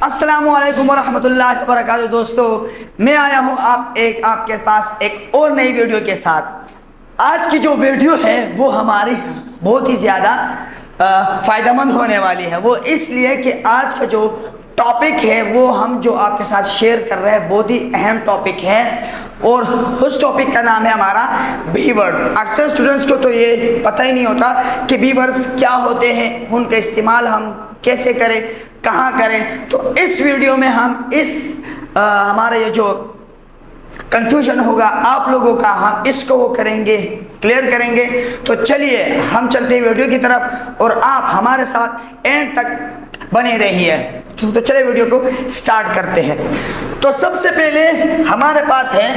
अस्सलामुअलैकुम वरहमतुल्लाहि वबरकातुहू। दोस्तों, मैं आया हूँ आपके पास एक और नई वीडियो के साथ। आज की जो वीडियो है वो हमारी बहुत ही ज़्यादा फ़ायदेमंद होने वाली है। वो इसलिए कि आज का जो टॉपिक है वो हम जो आपके साथ शेयर कर रहे हैं बहुत ही अहम टॉपिक है, और उस टॉपिक का नाम है हमारा बी वर्ड। अक्सर स्टूडेंट्स को तो ये पता ही नहीं होता कि बी वर्ड्स क्या होते हैं, उनका इस्तेमाल हम कैसे करें, कहाँ करें। तो इस वीडियो में हम हमारा ये जो कंफ्यूजन होगा आप लोगों का, हम इसको वो करेंगे, क्लियर करेंगे। तो चलिए हम चलते हैं वीडियो की तरफ और आप हमारे साथ एंड तक बने रहिए। तो चलिए वीडियो को स्टार्ट करते हैं। तो सबसे पहले हमारे पास है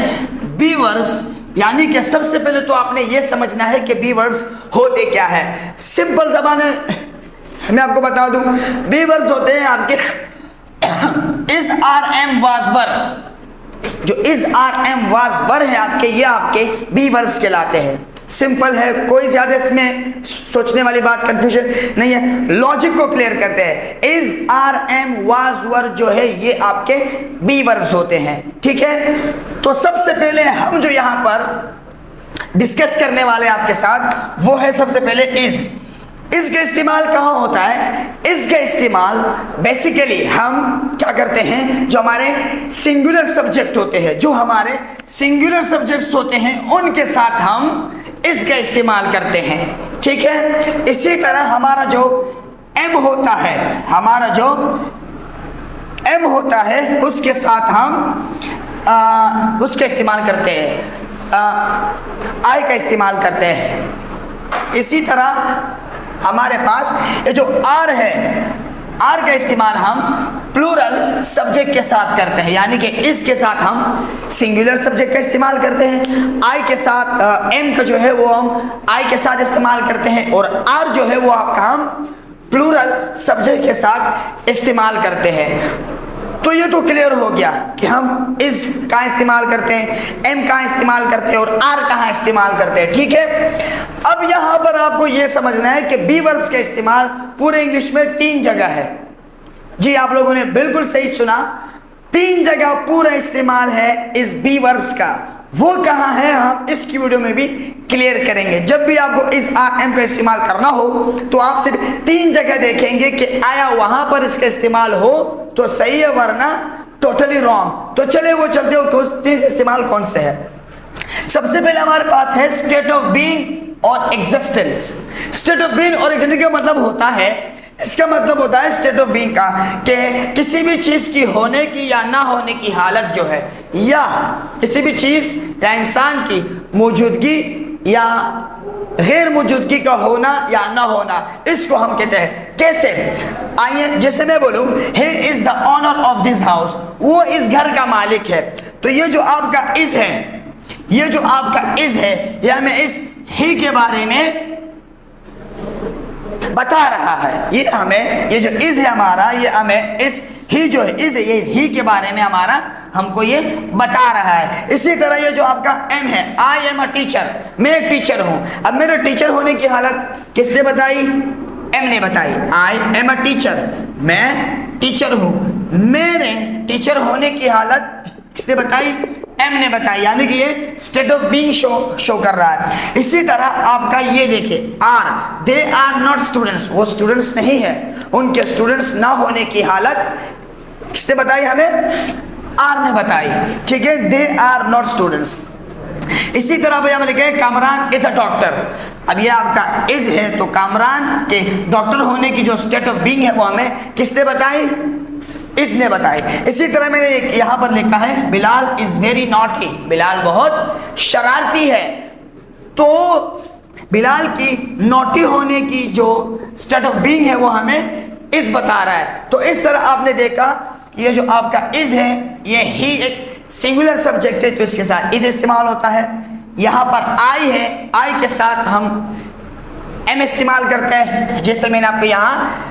बी वर्ब्स, यानी कि सबसे पहले तो आपने ये समझना है कि बी वर्ब्स होते क्या है। सिंपल ज़बान मैं आपको बता दूं, बी वर्ब्स होते हैं आपके is are am was were. जो is are am was were है आपके, ये आपके बी वर्ब्स कहलाते हैं। सिंपल है, कोई ज्यादा इसमें सोचने वाली बात, कंफ्यूजन नहीं है। लॉजिक को क्लियर करते हैं। Is are am was were जो है ये आपके बी वर्ब्स होते हैं, ठीक है। तो सबसे पहले हम जो यहाँ पर डिस्कस करने वाले आपके साथ वो है सबसे पहले इज। इसका इस्तेमाल कहाँ होता है? इसका इस्तेमाल बेसिकली हम क्या करते हैं, जो हमारे सिंगुलर सब्जेक्ट होते हैं, जो हमारे सिंगुलर सब्जेक्ट्स होते हैं उनके साथ हम इसका इस्तेमाल करते हैं, ठीक है। इसी तरह हमारा जो एम होता है, हमारा जो एम होता है उसके साथ हम उसका इस्तेमाल करते हैं, आई का इस्तेमाल करते हैं। इसी तरह हमारे पास ये जो आर है, आर का इस्तेमाल हम प्लूरल सब्जेक्ट के साथ करते हैं, यानी कि इसके साथ हम सिंगुलर सब्जेक्ट का इस्तेमाल करते हैं। आई के साथ एम का जो है वो हम आई के साथ इस्तेमाल करते हैं, और आर जो है वो आपका हम प्लूरल सब्जेक्ट के साथ इस्तेमाल करते हैं। तो ये तो क्लियर हो गया कि हम इस कहाँ इस्तेमाल करते हैं, एम कहाँ इस्तेमाल करते हैं, और आर कहाँ इस्तेमाल करते हैं, ठीक है। अब यहाँ पर आपको ये समझना है कि बी वर्ब्स का इस्तेमाल पूरे इंग्लिश में 3 जगह है। जी, आप लोगों ने बिल्कुल सही सुना, 3 जगह पूरा इस्तेमाल है इस बी वर्ब्स का। वो कहाँ है हम इसकी वीडियो में भी क्लियर करेंगे। जब भी आपको इस आर एम का इस्तेमाल करना हो तो आप सिर्फ 3 जगह देखेंगे कि आया वहां पर इसका इस्तेमाल हो तो सही है, वरना टोटली रॉन्ग। तो चले वो चलते हो तो 3 इस्तेमाल कौन से है। सबसे पहले हमारे पास है स्टेट ऑफ बीइंग और एग्जिस्टेंस। स्टेट ऑफ बीइंग और एग्जिस्टेंस का मतलब होता है, इसका मतलब होता है स्टेट ऑफ बीइंग का कि किसी भी चीज की होने की या ना होने की हालत जो है, या किसी भी चीज या इंसान की मौजूदगी या गैर मौजूदगी का होना या ना होना, इसको हम कहते हैं। कैसे? आइए, जैसे मैं बोलूं he is the owner of this house, वो इस घर का मालिक है। तो ये जो आपका इज है, ये जो आपका इज है, ये हमें इस ही के बारे में बता रहा है। ये हमें, ये जो इज है हमारा, ये हमें इस ही जो है इज है, ये ही के बारे में हमारा हमको ये बता रहा है। इसी तरह ये जो आपका एम है, आई एम अ टीचर, मैं एक टीचर हूं। अब मेरे टीचर होने की हालत किसने बताई? एम ने बताई। आई एम अ टीचर, मैं टीचर हूं। मेरे टीचर होने की हालत किसने बताई? एम ने बताई, यानी कि ये स्टेट ऑफ बीइंग शो कर रहा है। इसी तरह आपका ये देखिए are, they are not students, वो स्टूडेंट्स नहीं है। उनके स्टूडेंट्स ना होने की हालत किसने बताई? हमें आर ने बताई, ठीक है। They are not students. इसी तरह भैया हम लिखे कामरान इज अ डॉक्टर। अब ये आपका इज है, तो कामरान के डॉक्टर होने की जो स्टेट ऑफ बीइंग है वो हमें किसने बताई? इसने बताई। इसी तरह मैंने यहाँ पर लिखा है Bilal is very naughty, Bilal बहुत शरारती है। तो बिलाल की नॉटी होने की जो स्टेट ऑफ बीइंग है वो हमें इस बता रहा है। तो इस तरह आपने देखा कि ये जो आपका इज है, ये ही एक सिंगुलर सब्जेक्ट है, तो इसके साथ इज इस्तेमाल होता है। यहाँ पर आई है, आई के साथ हम एम इस्तेमाल करते हैं, जैसे मैंने आपको यहाँ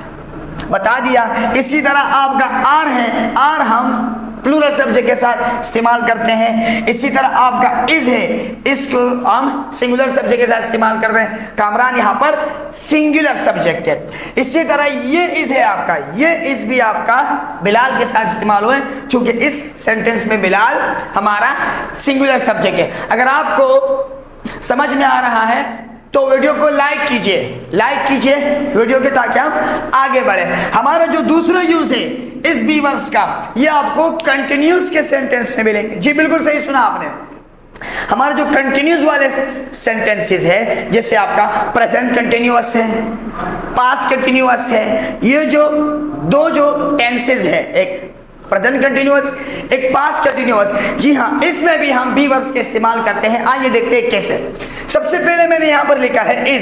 बता दिया। इसी तरह आपका आर है, आर हम प्लूरल सब्जेक्ट के साथ इस्तेमाल करते हैं। इसी तरह आपका इज है, इसको हम सिंगुलर सब्जेक्ट के साथ इस्तेमाल करते हैं। कामरान यहाँ पर सिंगुलर सब्जेक्ट है। इसी तरह ये इज है आपका, ये इज भी आपका बिलाल के साथ इस्तेमाल हुए, क्योंकि इस सेंटेंस में बिलाल हमारा सिंगुलर सब्जेक्ट है। अगर आपको समझ में आ रहा है तो वीडियो को लाइक कीजिए वीडियो के, ताकि हम आगे बढ़े। हमारा जो दूसरा यूज है इस बी वर्ब्स का, ये आपको कंटिन्यूस के सेंटेंस में मिलेंगे। जी बिल्कुल सही सुना आपने। हमारे जो कंटिन्यूस वाले सेंटेंसेस है, जैसे आपका प्रेजेंट कंटिन्यूअस है, पास्ट कंटिन्यूअस है, ये जो दो जो टेंसेस है, एक प्रेजेंट कंटिन्यूअस, एक पास्ट कंटिन्यूअस। जी हाँ, इसमें भी हम बी वर्ब्स के इस्तेमाल करते हैं। आइए देखते हैं कैसे। सबसे पहले मैंने यहाँ पर लिखा है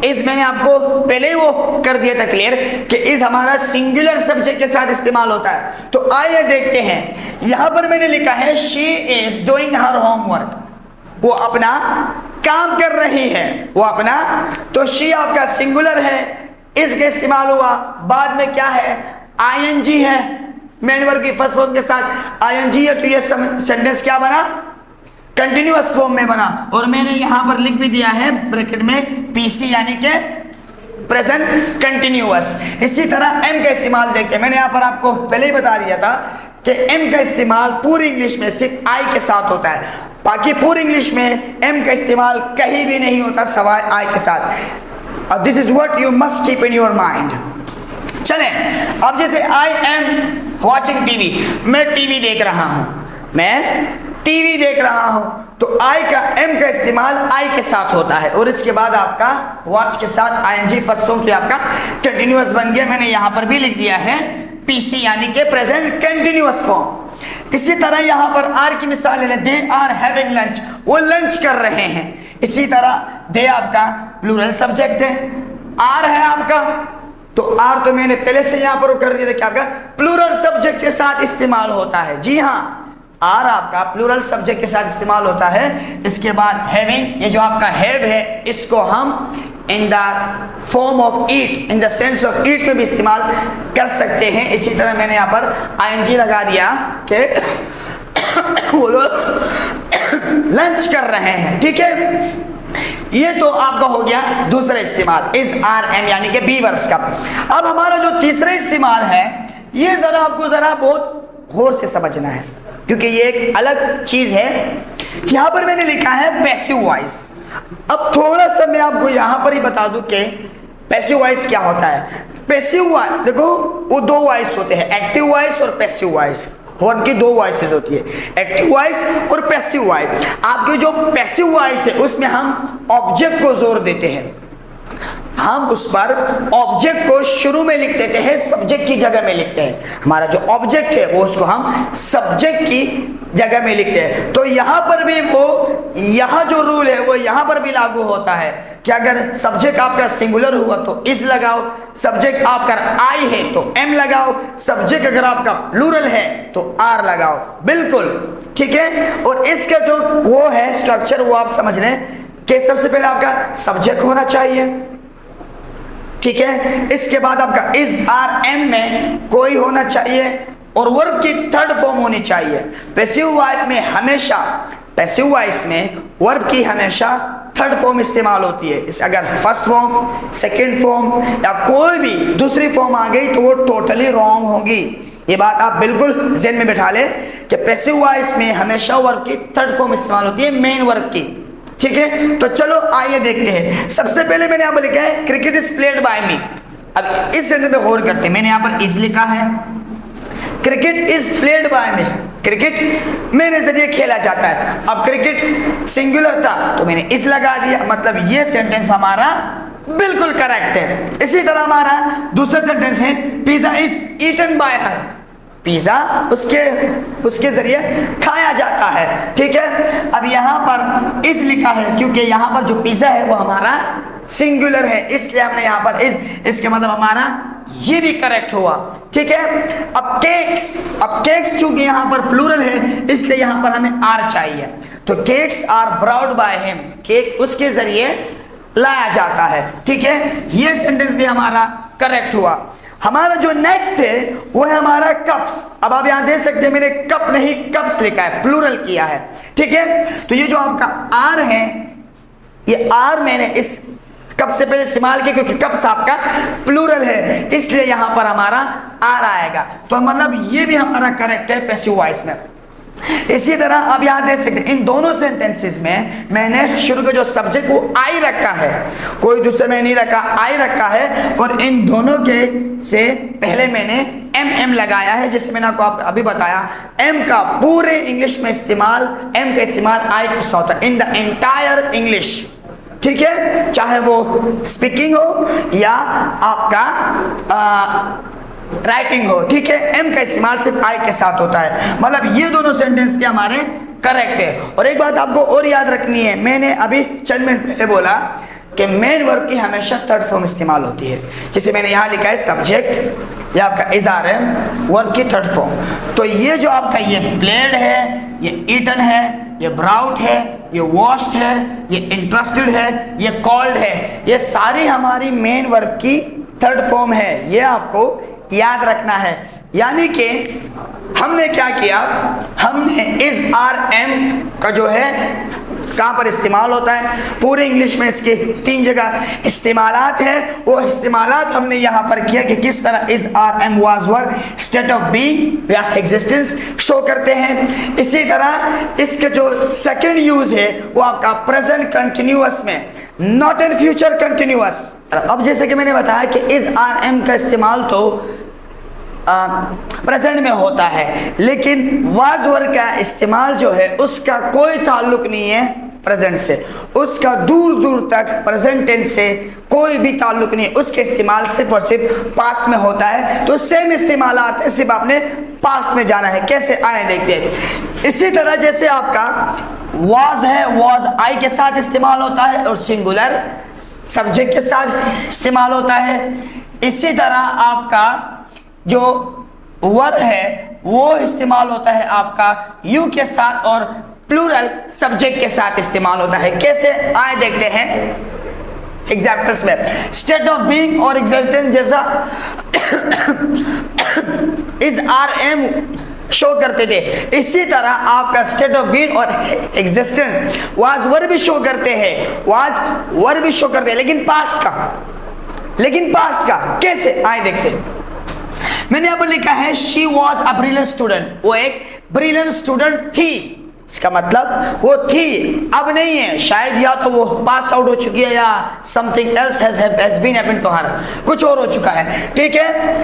इज मैंने आपको पहले ही वो कर दिया था क्लियर कि इज हमारा सिंगुलर सब्जेक्ट के साथ इस्तेमाल होता है। तो आइए देखते हैं। यहाँ पर मैंने लिखा है she is doing her homework, वो अपना काम कर रही है, वो अपना, तो शी आपका सिंगुलर है, इज के इस्तेमाल हुआ। बाद में क्या है, आईएनजी है, मेन वर्ब की फर्स्ट फॉर्म के साथ आईएनजी है, तो ये सेंटेंस क्या बना, कंटिन्यूअस फॉर्म में बना। और मैंने यहां पर लिख भी दिया है ब्रैकेट में पीसी, यानी कि प्रेजेंट कंटिन्यूअस। इसी तरह एम का इस्तेमाल देखते हैं। मैंने यहां पर आपको पहले ही बता दिया था कि एम का इस्तेमाल पूरी इंग्लिश में सिर्फ आई के साथ होता है, बाकी पूरी इंग्लिश में एम का इस्तेमाल कहीं भी नहीं होता सवाए आई के साथ। और this is what you must keep in your mind. चलें, अब जैसे आई एम वॉचिंग टीवी, मैं टीवी देख रहा हूं, तो आई का, एम का इस्तेमाल आई के साथ होता है। और इसके बाद आपका वॉच के साथ आईएनजी फर्स्ट फॉर्म, तो आपका कंटिन्यूअस बन गया। मैंने यहां पर भी लिख दिया है पीसी, यानी कि प्रेजेंट कंटिन्यूअस फॉर्म। इसी तरह यहां पर आर की मिसाल ले लें, दे आर हैविंग लंच, वो लंच कर रहे हैं। इसी तरह दे आपका प्लूरल सब्जेक्ट है, आर है आपका, तो आर तो मैंने पहले से यहां पर कर दिया था, क्या आपका प्लूरल सब्जेक्ट के साथ इस्तेमाल होता है। जी हाँ, आर आपका प्लूरल सब्जेक्ट के साथ इस्तेमाल होता है। इसके बाद हैविंग, ये जो आपका हैव है, इसको हम in the form of eat, in the sense of eat में भी इस्तेमाल कर सकते हैं। इसी तरह मैंने यहाँ पर आईएनजी लगा दिया कि वो लोग लंच कर रहे हैं। ठीक है, ये तो आपका हो गया दूसरा इस्तेमाल इज आर एम, यानी कि बी वर्ब्स का। अब हमारा जो तीसरा इस्तेमाल है, ये जरा आपको जरा बहुत गौर से समझना है, क्योंकि ये एक अलग चीज है। यहां पर मैंने लिखा है पैसिव वॉइस। अब थोड़ा सा मैं आपको यहां पर ही बता दूं कि पैसिव वॉइस क्या होता है। पैसिव वॉइस, देखो वो दो वॉइस होते हैं, एक्टिव वॉइस और पैसिव वॉइस। वर्ब की दो वॉइसेस होती है, एक्टिव वॉइस और पैसिव वॉइस। आपकी जो पैसिव वॉइस है उसमें हम ऑब्जेक्ट को जोर देते हैं, हम उस पर ऑब्जेक्ट को शुरू में लिख देते हैं, सब्जेक्ट की जगह में लिखते हैं। हमारा जो ऑब्जेक्ट है वो उसको हम सब्जेक्ट की जगह में लिखते हैं। तो यहां पर भी वो, यहां जो रूल है वो यहां पर भी लागू होता है कि अगर सब्जेक्ट आपका सिंगुलर हुआ तो इज लगाओ, सब्जेक्ट आपका आई है तो एम लगाओ, सब्जेक्ट अगर आपका प्लूरल है तो आर लगाओ। बिल्कुल ठीक है। और इसका जो वो है स्ट्रक्चर, वो आप समझ लें कि सबसे पहले आपका सब्जेक्ट होना चाहिए, ठीक है। इसके बाद आपका इज आर एम में कोई होना चाहिए और वर्ब की थर्ड फॉर्म होनी चाहिए। पैसिव वॉइस में हमेशा, पैसिव वॉइस में वर्ब की हमेशा थर्ड फॉर्म इस्तेमाल होती है। इस अगर फर्स्ट फॉर्म, सेकंड फॉर्म या कोई भी दूसरी फॉर्म आ गई तो वो टोटली रॉन्ग होगी। ये बात आप बिल्कुल ज़हन में बैठा लें कि पैसिव वॉइस में हमेशा वर्ब की थर्ड फॉर्म इस्तेमाल होती है, मेन वर्ब की। ठीक है, तो चलो आइए देखते हैं। सबसे पहले मैंने यहाँ पर लिखा है क्रिकेट इज प्लेड बाय मी। अब इस सेंटेंस पे गौर करते हैं। मैंने यहाँ पर इज लिखा है, cricket is played by me, cricket मेरे जरिए खेला जाता है। अब क्रिकेट सिंगुलर था तो मैंने इज लगा दिया, मतलब ये सेंटेंस हमारा बिल्कुल करेक्ट है। इसी तरह हमारा दूसरा सेंटेंस है pizza is eaten by her, pizza उसके जरिए खाया जाता है। ठीक है, अब यहाँ पर इज लिखा है क्योंकि यहाँ पर जो पिज्जा है वो हमारा सिंगुलर है, इसलिए हमने यहाँ पर इज, इसके मतलब हमारा ये भी करेक्ट हुआ। ठीक है, अब केक्स चूंकि यहाँ पर प्लूरल है इसलिए यहाँ पर हमें आर चाहिए, तो cakes are brought by him, cake उसके जरिए लाया जाता है। ठीक है, ये सेंटेंस भी हमारा करेक्ट हुआ। हमारा जो नेक्स्ट है वो है हमारा कप्स। अब आप यहां देख सकते हैं मैंने कप नहीं कप्स लिखा है, प्लूरल किया है, ठीक है। तो ये जो आपका आर है, ये आर मैंने इस कप से पहले इस्तेमाल किया क्योंकि कप्स आपका प्लूरल है, इसलिए यहां पर हमारा आर आएगा। तो मतलब ये भी हमारा करेक्ट है पैसिव वॉइस में। इसी तरह आप यहां देख सकते हैं इन दोनों सेंटेंसेस में मैंने शुरू का जो सब्जेक्ट वो आई रखा है, कोई दूसरे में नहीं रखा, आई रखा है। और इन दोनों के से पहले मैंने एम लगाया है, जैसे मैंने आपको अभी बताया। एम का पूरे इंग्लिश में इस्तेमाल, एम का इस्तेमाल आई के साथ होता है इन द एंटायर इंग्लिश, ठीक है, चाहे वो स्पीकिंग हो या आपका राइटिंग हो, ठीक है। एम का इस्तेमाल सिर्फ आई के साथ होता है। मतलब ये दोनों सेंटेंस भी हमारे करेक्ट है। और एक बात आपको और याद रखनी है, मैंने अभी चंद मिनट पहले बोला कि मेन वर्ब की हमेशा थर्ड फॉर्म इस्तेमाल होती है। जैसे मैंने यहाँ लिखा है सब्जेक्ट या आपका इज आर एम, वर्ब की थर्ड फॉर्म। तो ये जो आपका ये प्लेड है, ये ईटन है, ये ब्राउट है, ये वॉश्ड है, ये इंटरेस्टेड है, ये कॉल्ड है, ये सारी हमारी मेन वर्ब की थर्ड फॉर्म है। ये आपको याद रखना है। यानी कि हमने क्या किया, हमने इज आर एम का जो है कहाँ पर इस्तेमाल होता है, पूरे इंग्लिश में इसके 3 जगह इस्तेमालात है। वो इस्तेमालात हमने यहाँ पर किया कि किस तरह is are am was were state of being या एग्जिस्टेंस शो करते हैं। इसी तरह इसके जो सेकंड यूज है वो आपका प्रेजेंट कंटिन्यूअस में, नॉट इन फ्यूचर कंटिन्यूअस। अब जैसे कि मैंने बताया कि इज आर एम का इस्तेमाल तो प्रेजेंट में होता है, लेकिन वाज वर का इस्तेमाल जो है उसका कोई ताल्लुक नहीं है प्रेजेंट से, उसका दूर दूर तक प्रेजेंट टेंस से कोई भी ताल्लुक नहीं है, उसके इस्तेमाल सिर्फ और सिर्फ पास्ट में होता है। तो सेम इस्तेमाल आते हैं, सिर्फ आपने पास्ट में जाना है। कैसे आए देखते हैं। इसी तरह जैसे आपका वाज है, वाज आई के साथ इस्तेमाल होता है और सिंगुलर सब्जेक्ट के साथ इस्तेमाल होता है। इसी तरह आपका जो वर है वो इस्तेमाल होता है आपका यू के साथ और प्लूरल सब्जेक्ट के साथ इस्तेमाल होता है। कैसे आए देखते हैं एग्जाम्पल्स में। स्टेट ऑफ बीइंग और एग्जिस्टेंस जैसा इज आर एम शो करते थे, इसी तरह आपका स्टेट ऑफ बीइंग और एग्जिस्टेंस वाज वर भी शो करते हैं, वाज वर भी शो करते हैं, लेकिन पास्ट का कैसे आए देखते हैं। मैंने यहाँ पर लिखा है she was a brilliant student, वो एक ब्रिलियंट स्टूडेंट थी। इसका मतलब वो थी, अब नहीं है, शायद या तो वो पास आउट हो चुकी है या something else has been happened to her, कुछ और हो चुका है, ठीक है।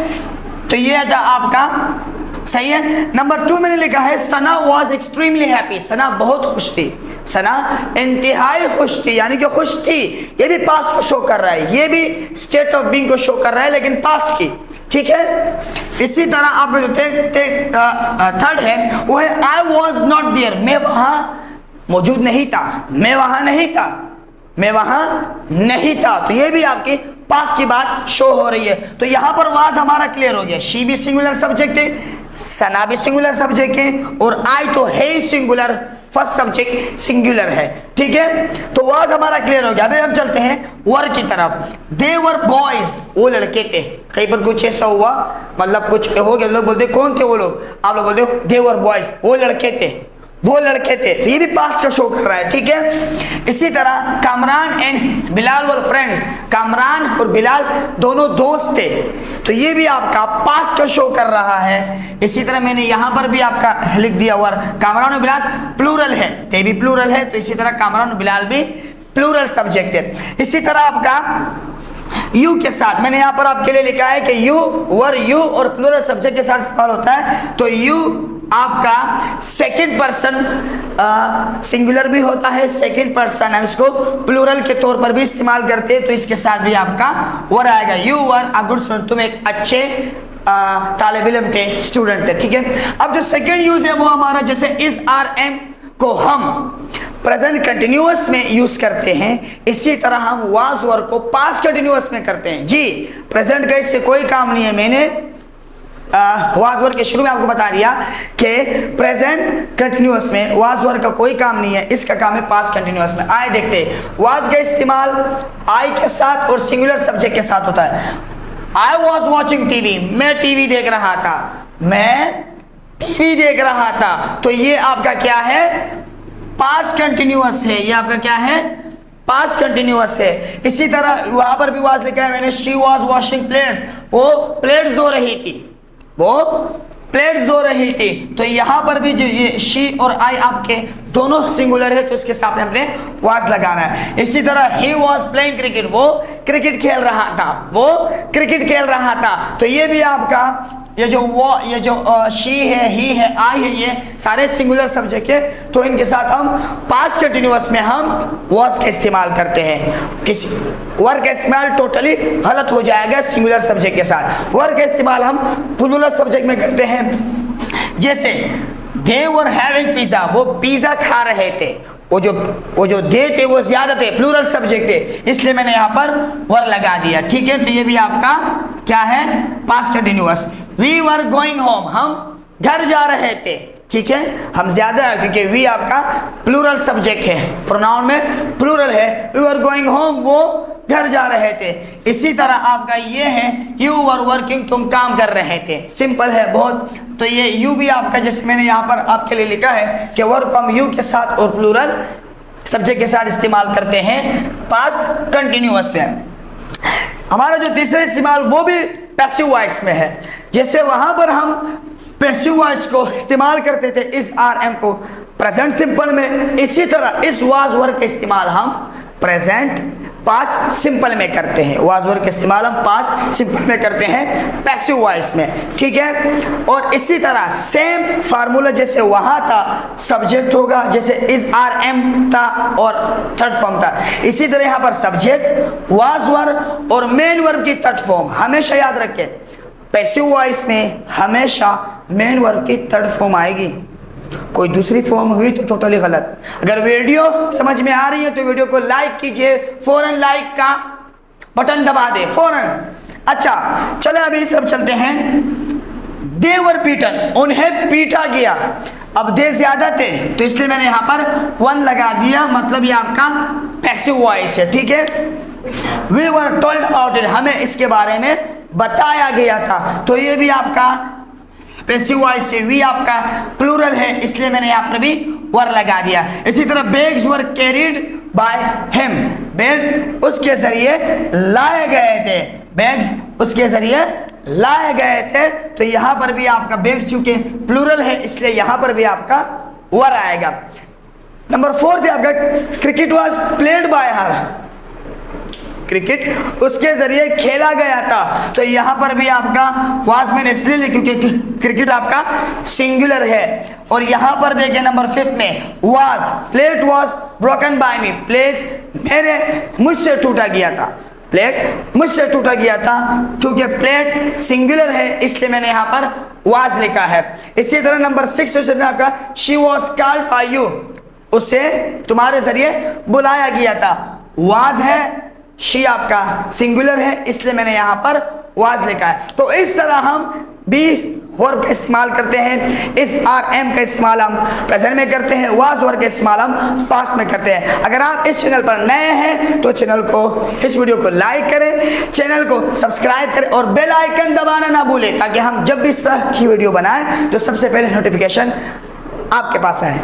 तो ये था आपका सही है। नंबर 2 मैंने लिखा है सना वॉज एक्सट्रीमली हैप्पी, सना बहुत खुश थी, सना इंतहाई खुश थी, यानी कि खुश थी। ये भी पास्ट को शो कर रहा है, ये भी स्टेट ऑफ बीइंग को शो कर रहा है, लेकिन पास्ट की, ठीक है। इसी तरह आपका जो थर्ड है वो है आई वॉज नॉट देयर, मैं वहां मौजूद नहीं था, मैं वहां नहीं था। तो ये भी आपकी पास्ट की बात शो हो रही है। तो यहां पर वाज हमारा क्लियर हो गया, शी भी सिंगुलर सब्जेक्ट है, सना भी सिंगुलर सब्जेक्ट है और आई तो है ही सिंगुलर, फर्स्ट सब्जेक्ट सिंगुलर है, ठीक है। तो वाज हमारा क्लियर हो गया। अभी हम चलते हैं वर की तरफ। दे वर बॉयज, वो लड़के थे। कहीं पर कुछ ऐसा हुआ, मतलब कुछ हो गया, लोग बोलते कौन थे वो लोग, आप लोग बोलते दे वर बॉयज, वो लड़के थे। तो ये भी पास्ट का शो कर रहा है, ठीक है। इसी तरह Kamran and Bilal were friends, Kamran और बिलाल दोनों दोस्त थे, तो ये भी आपका पास्ट का शो कर रहा है। इसी तरह मैंने यहाँ पर भी आपका लिख दिया वर कामरान और बिलाल प्लूरल है, ते भी प्लूरल है, तो इसी तरह कामरान और बिलाल भी प्लूरल सब्जेक्ट है। इसी तरह आपका यू के साथ मैंने यहाँ पर आपके लिए लिखा है कि यू वर यू और प्लूरल सब्जेक्ट के साथ इस्तेमाल होता है। तो यू आपका सेकंड पर्सन सिंगुलर भी होता है, सेकंड पर्सन है, उसको प्लूरल के तौर पर भी इस्तेमाल करते हैं, तो इसके साथ भी आपका वर आएगा। You were a good student, तुम एक अच्छे तालिब इल्म के स्टूडेंट है, ठीक है। अब जो सेकंड यूज है वो हमारा, जैसे इज आर एम को हम प्रेजेंट कंटिन्यूअस में यूज करते हैं, इसी तरह हम वाज वर को पास्ट कंटिन्यूअस में करते हैं। जी प्रेजेंट का इससे कोई काम नहीं है, मैंने वाज वर के शुरू में आपको बता दिया कि प्रेजेंट कंटिन्यूअस में वाज वर का कोई काम नहीं है, इसका काम है पास्ट कंटिन्यूअस में। आए देखते हैं, वाज का इस्तेमाल आई के साथ और सिंगुलर सब्जेक्ट के साथ होता है। आई वॉज वॉचिंग टीवी, मैं टीवी देख रहा था, मैं टीवी देख रहा था। तो ये आपका क्या है, पास्ट कंटिन्यूअस है, ये आपका क्या है, पास्ट कंटिन्यूअस है। इसी तरह वहां पर भी वाज लिखा है मैंने, शी वॉज वॉशिंग प्लेट्स, वो प्लेट्स धो रही थी, वो प्लेट्स धो रही थी। तो यहां पर भी जो ये शी और आई आपके दोनों सिंगुलर है, तो इसके सामने हमने वाज लगाना है। इसी तरह ही वॉज प्लेइंग क्रिकेट, वो क्रिकेट खेल रहा था, वो क्रिकेट खेल रहा था। तो ये भी आपका ये जो शी है, ही है, आई है, ये सारे सिंगुलर सब्जेक्ट है। तो इनके साथ हम पास्ट कंटिन्यूअस में हम वॉज का इस्तेमाल करते हैं। किसी वर्क का इस्तेमाल टोटली गलत हो जाएगा सिंगुलर सब्जेक्ट के साथ। वर्क का इस्तेमाल हम प्लूरल सब्जेक्ट में करते हैं। जैसे दे वर हैविंग पिज्जा, वो पिज्जा खा रहे थे, वो जो दे थे वो ज्यादा थे, प्लूरल सब्जेक्ट है, इसलिए मैंने यहाँ पर वर लगा दिया। ठीक है, तो ये भी आपका क्या है, past continuous. We were going home, हम घर जा रहे थे। ठीक है, हम ज्यादा है क्योंकि वी आपका प्लूरल सब्जेक्ट है, प्रोनाउन में प्लूरल है। वी वर गोइंग होम, वो घर जा रहे थे। इसी तरह आपका ये है, यू वर वर्किंग, तुम काम कर रहे थे। सिंपल है बहुत। तो ये यू भी आपका, जैसे मैंने यहाँ पर आपके लिए लिखा है कि वर्क हम यू के साथ और प्लूरल सब्जेक्ट के साथ इस्तेमाल करते हैं पास्ट कंटिन्यूअस में। हमारा जो तीसरा इस्तेमाल वो भी पैसिव वॉइस में है। जैसे वहां पर हम पैसिव वॉइस को इस्तेमाल करते थे इस आर एम को प्रेजेंट सिंपल में, इसी तरह इस वाज वर्क का इस्तेमाल हम प्रेजेंट पास्ट सिंपल में करते हैं। वाज वर्क का इस्तेमाल हम पास्ट सिंपल में करते हैं पैसिव वॉइस में। ठीक है, और इसी तरह सेम फार्मूला जैसे वहां था, सब्जेक्ट होगा, जैसे इस आर एम था और थर्ड फॉर्म था, इसी तरह यहाँ पर सब्जेक्ट, वाज वर्क और मेन वर्ब की थर्ड फॉर्म। हमेशा याद रखें, पैसिव वॉइस में हमेशा मेन वर्ब की थर्ड फॉर्म आएगी, कोई दूसरी फॉर्म हुई तो टोटली गलत। अगर वीडियो समझ में आ रही है तो वीडियो को लाइक कीजिए, फौरन लाइक का बटन दबा दे फौरन। अच्छा चले अभी इस तरफ चलते हैं। दे वर पीटन, उन्हें पीटा गया। अब दे ज्यादा थे तो इसलिए मैंने यहाँ पर वन लगा दिया, मतलब ये आपका पैसिव वॉइस है। ठीक है, we were told about it, हमें इसके बारे में बताया गया था। तो ये भी आपका पैसिव वॉइस से, वी आपका प्लूरल है, इसलिए मैंने यहाँ पर भी वर लगा दिया। इसी तरह bags were carried by him, bag उसके जरिए लाए गए थे, बैग्स उसके जरिए लाए गए थे। तो यहाँ पर भी आपका बैग्स चूंकि प्लूरल है इसलिए यहाँ पर भी आपका वर आएगा। नंबर 4 आपका cricket was played by her, cricket उसके जरिए खेला गया था। तो यहां पर भी आपका वाज मैंने इसलिए लिखा क्योंकि क्रिकेट आपका सिंगुलर है। और यहां पर देखिए नंबर 5 में was, plate was broken by me, plate मुझसे टूटा गया था, प्लेट मुझसे टूटा गया था। क्योंकि प्लेट सिंगुलर है इसलिए मैंने यहां पर वाज लिखा है। इसी तरह नंबर 6 आपका she was called by you, उसे तुम्हारे जरिए बुलाया गया था। वाज है, शी आपका सिंगुलर है इसलिए मैंने यहाँ पर वाज लिखा है। तो इस तरह हम बी वर्ब का इस्तेमाल करते हैं, इस आर एम का इस्तेमाल हम प्रेजेंट में करते हैं, वाज वर्ब का इस्तेमाल हम पास्ट में करते हैं। अगर आप इस चैनल पर नए हैं तो चैनल को, इस वीडियो को लाइक करें, चैनल को सब्सक्राइब करें और बेल आइकन दबाना ना भूलें ताकि हम जब भी इस तरह की वीडियो बनाएं तो सबसे पहले नोटिफिकेशन आपके पास आए।